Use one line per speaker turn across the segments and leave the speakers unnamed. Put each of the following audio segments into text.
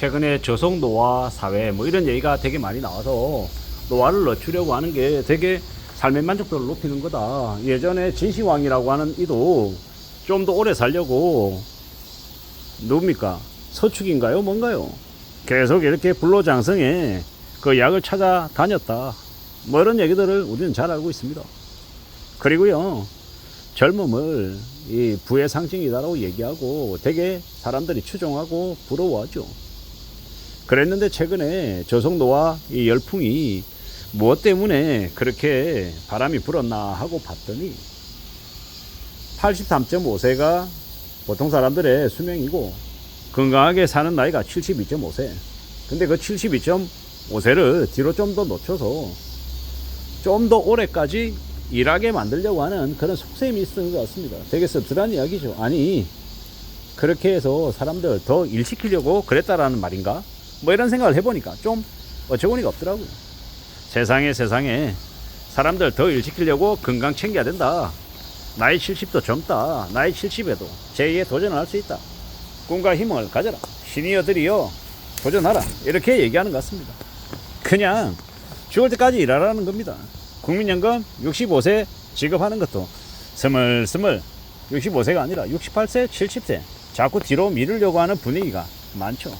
최근에 저속 노화 사회 뭐 이런 얘기가 되게 많이 나와서 노화를 늦추려고 하는 게 되게 삶의 만족도를 높이는 거다. 예전에 진시황이라고 하는 이도 좀 더 오래 살려고 누굽니까? 서축인가요? 뭔가요? 계속 이렇게 불로장성에 그 약을 찾아 다녔다. 뭐 이런 얘기들을 우리는 잘 알고 있습니다. 그리고요, 젊음을 이 부의 상징이다라고 얘기하고 되게 사람들이 추종하고 부러워하죠. 그랬는데 최근에 저속노화 이 열풍이 무엇 때문에 그렇게 바람이 불었나 하고 봤더니 83.5세가 보통 사람들의 수명이고 건강하게 사는 나이가 72.5세. 근데 그 72.5세를 뒤로 좀 더 놓쳐서 좀 더 오래까지 일하게 만들려고 하는 그런 속셈이 있는 것 같습니다. 되게 씁쓸한 이야기죠. 아니, 그렇게 해서 사람들 더 일시키려고 그랬다라는 말인가? 뭐 이런 생각을 해보니까 좀 어처구니가 없더라고요. 세상에 사람들 더 일시키려고 건강 챙겨야 된다. 나이 70도 젊다. 나이 70에도 제2의 도전을 할 수 있다. 꿈과 희망을 가져라. 시니어들이여 도전하라. 이렇게 얘기하는 것 같습니다. 그냥 죽을 때까지 일하라는 겁니다. 국민연금 65세 지급하는 것도 스물스물 65세가 아니라 68세, 70세 자꾸 뒤로 미루려고 하는 분위기가 많죠.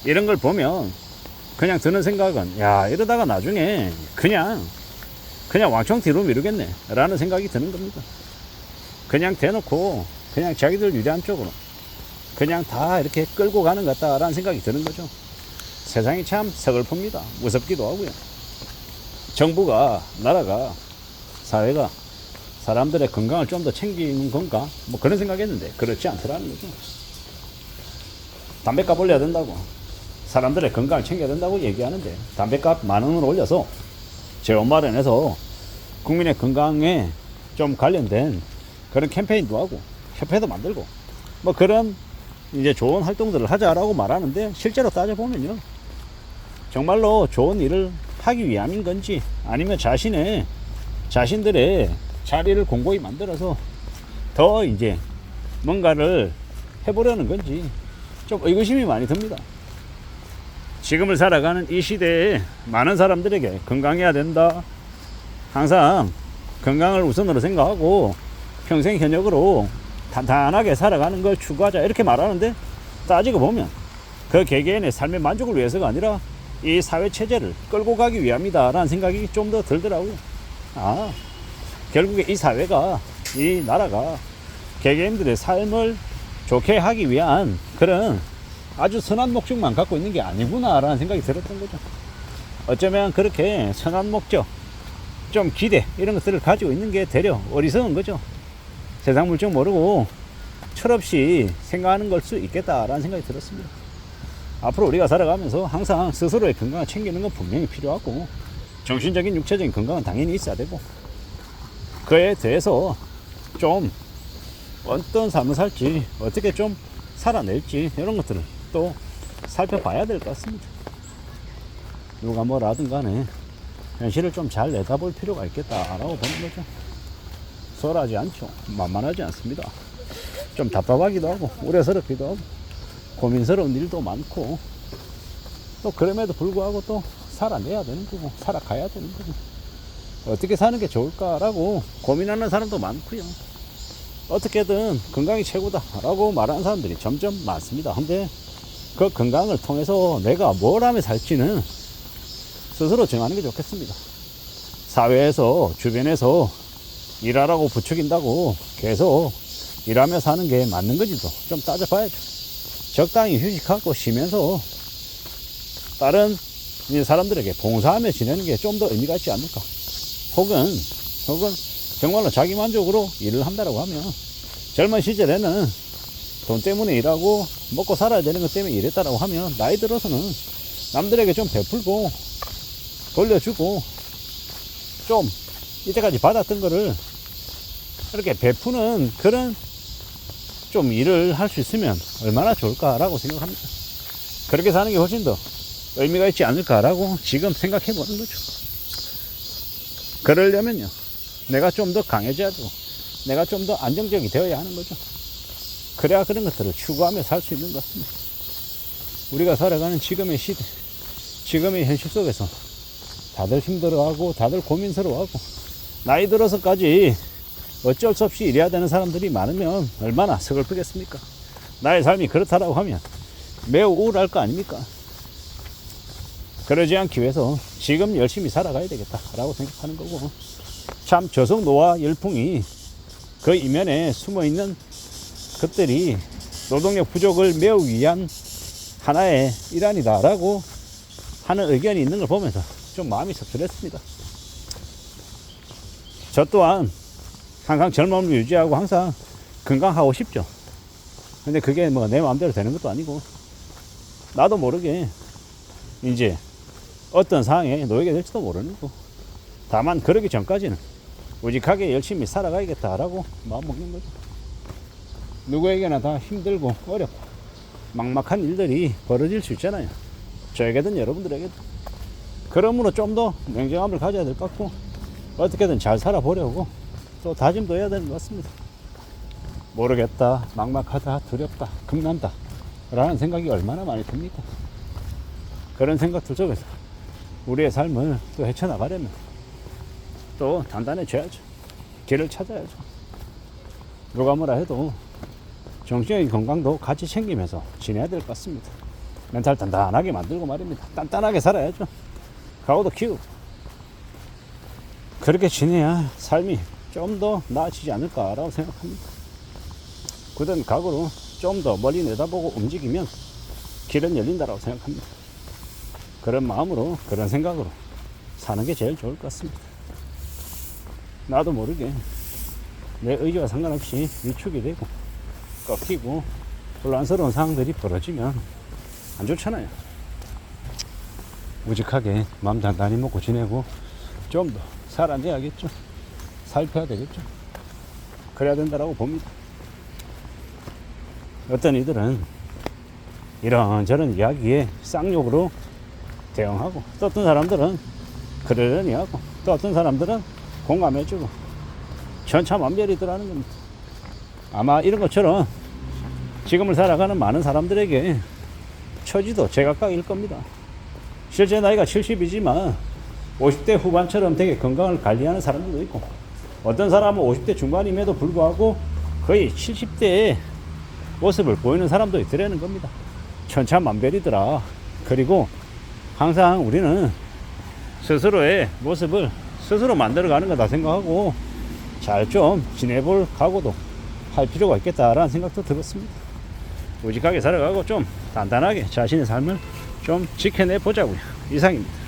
이런 걸 보면 그냥 드는 생각은 야, 이러다가 나중에 그냥 왕창 뒤로 미루겠네 라는 생각이 드는 겁니다. 그냥 대놓고 그냥 자기들 유리한 쪽으로 그냥 다 이렇게 끌고 가는 것 같다라는 생각이 드는 거죠. 세상이 참 서글픕니다. 무섭기도 하고요. 정부가, 나라가, 사회가 사람들의 건강을 좀 더 챙기는 건가? 뭐 그런 생각했는데 그렇지 않더라는 거죠. 담배값 올려야 된다고, 사람들의 건강을 챙겨야 된다고 얘기하는데 담배값 10,000원으로 올려서 재원 마련해서 국민의 건강에 좀 관련된 그런 캠페인도 하고 협회도 만들고 뭐 그런 이제 좋은 활동들을 하자라고 말하는데 실제로 따져보면요, 정말로 좋은 일을 하기 위함인 건지 아니면 자신들의 자리를 공고히 만들어서 더 이제 뭔가를 해보려는 건지 좀 의구심이 많이 듭니다. 지금을 살아가는 이 시대에 많은 사람들에게 건강해야 된다, 항상 건강을 우선으로 생각하고 평생 현역으로 단단하게 살아가는 걸 추구하자 이렇게 말하는데 따지고 보면 그 개개인의 삶의 만족을 위해서가 아니라 이 사회 체제를 끌고 가기 위함이다 라는 생각이 좀 더 들더라고요. 아, 결국에 이 사회가, 이 나라가 개개인들의 삶을 좋게 하기 위한 그런 아주 선한 목적만 갖고 있는 게 아니구나 라는 생각이 들었던 거죠. 어쩌면 그렇게 선한 목적, 좀 기대 이런 것들을 가지고 있는 게 되려 어리석은 거죠. 세상 물정 모르고 철없이 생각하는 걸 수 있겠다라는 생각이 들었습니다. 앞으로 우리가 살아가면서 항상 스스로의 건강을 챙기는 건 분명히 필요하고 정신적인 육체적인 건강은 당연히 있어야 되고 그에 대해서 좀 어떤 삶을 살지, 어떻게 좀 살아낼지 이런 것들을 또 살펴봐야 될 것 같습니다. 누가 뭐라든 간에 현실을 좀 잘 내다볼 필요가 있겠다라고 보는 거죠. 썰하지 않죠. 만만하지 않습니다. 좀 답답하기도 하고 우려스럽기도 하고 고민스러운 일도 많고 또 그럼에도 불구하고 또 살아내야 되는 거고 살아가야 되는 거고 어떻게 사는 게 좋을까라고 고민하는 사람도 많고요. 어떻게든 건강이 최고다라고 말하는 사람들이 점점 많습니다. 근데 그 건강을 통해서 내가 뭘 하며 살지는 스스로 정하는 게 좋겠습니다. 사회에서 주변에서 일하라고 부추긴다고 계속 일하며 사는 게 맞는 건지도 좀 따져봐야죠. 적당히 휴식하고 쉬면서 다른 사람들에게 봉사하며 지내는 게 좀 더 의미가 있지 않을까. 혹은 정말로 자기 만족으로 일을 한다라고 하면 젊은 시절에는 돈 때문에 일하고 먹고 살아야 되는 것 때문에 일했다라고 하면 나이 들어서는 남들에게 좀 베풀고 돌려주고 좀 이때까지 받았던 거를 이렇게 베푸는 그런 좀 일을 할 수 있으면 얼마나 좋을까라고 생각합니다. 그렇게 사는 게 훨씬 더 의미가 있지 않을까라고 지금 생각해 보는 거죠. 그러려면요, 내가 좀 더 강해져야 되고 내가 좀 더 안정적이 되어야 하는 거죠. 그래야 그런 것들을 추구하며 살 수 있는 것 같습니다. 우리가 살아가는 지금의 시대, 지금의 현실 속에서 다들 힘들어하고 다들 고민스러워하고 나이 들어서까지 어쩔 수 없이 일해야 되는 사람들이 많으면 얼마나 서글프겠습니까? 나의 삶이 그렇다라고 하면 매우 우울할 거 아닙니까? 그러지 않기 위해서 지금 열심히 살아가야 되겠다라고 생각하는 거고, 참 저속 노화 열풍이 그 이면에 숨어있는 것들이 노동력 부족을 메우기 위한 하나의 일환이다라고 하는 의견이 있는 걸 보면서 좀 마음이 섭섭했습니다. 저 또한 항상 젊음을 유지하고 항상 건강하고 싶죠. 근데 그게 뭐 내 마음대로 되는 것도 아니고, 나도 모르게 이제 어떤 상황에 놓이게 될지도 모르는 거. 다만 그러기 전까지는 우직하게 열심히 살아가야겠다라고 마음먹는 거죠. 누구에게나 다 힘들고 어렵고 막막한 일들이 벌어질 수 있잖아요. 저에게든 여러분들에게도. 그러므로 좀 더 냉정함을 가져야 될 것 같고, 어떻게든 잘 살아보려고 또 다짐도 해야 되는 것 같습니다. 모르겠다, 막막하다, 두렵다, 겁난다 라는 생각이 얼마나 많이 듭니까? 그런 생각들 속에서 우리의 삶을 또 헤쳐나가려면 또 단단해져야죠. 길을 찾아야죠. 누가 뭐라 해도 정신적인 건강도 같이 챙기면서 지내야 될 것 같습니다. 멘탈 단단하게 만들고 말입니다. 단단하게 살아야죠. 가오도 키우고. 그렇게 지내야 삶이 좀 더 나아지지 않을까라고 생각합니다. 굳은 각오로 좀 더 멀리 내다보고 움직이면 길은 열린다라고 생각합니다. 그런 마음으로, 그런 생각으로 사는 게 제일 좋을 것 같습니다. 나도 모르게 내 의지와 상관없이 위축이 되고 꺾이고 혼란스러운 상황들이 벌어지면 안 좋잖아요. 우직하게 마음 단단히 먹고 지내고 좀 더 살아내야겠죠. 살펴야 되겠죠. 그래야 된다라고 봅니다. 어떤 이들은 이런저런 이야기에 쌍욕으로 대응하고, 또 어떤 사람들은 그러려니 하고, 또 어떤 사람들은 공감해주고 천차만별이더라는 겁니다. 아마 이런 것처럼 지금을 살아가는 많은 사람들에게 처지도 제각각일 겁니다. 실제 나이가 70이지만 50대 후반처럼 되게 건강을 관리하는 사람들도 있고, 어떤 사람은 50대 중반임에도 불구하고 거의 70대의 모습을 보이는 사람도 있더라는 겁니다. 천차만별이더라. 그리고 항상 우리는 스스로의 모습을 스스로 만들어가는 거다 생각하고 잘 좀 지내볼 각오도 할 필요가 있겠다라는 생각도 들었습니다. 우직하게 살아가고 좀 단단하게 자신의 삶을 좀 지켜내 보자고요. 이상입니다.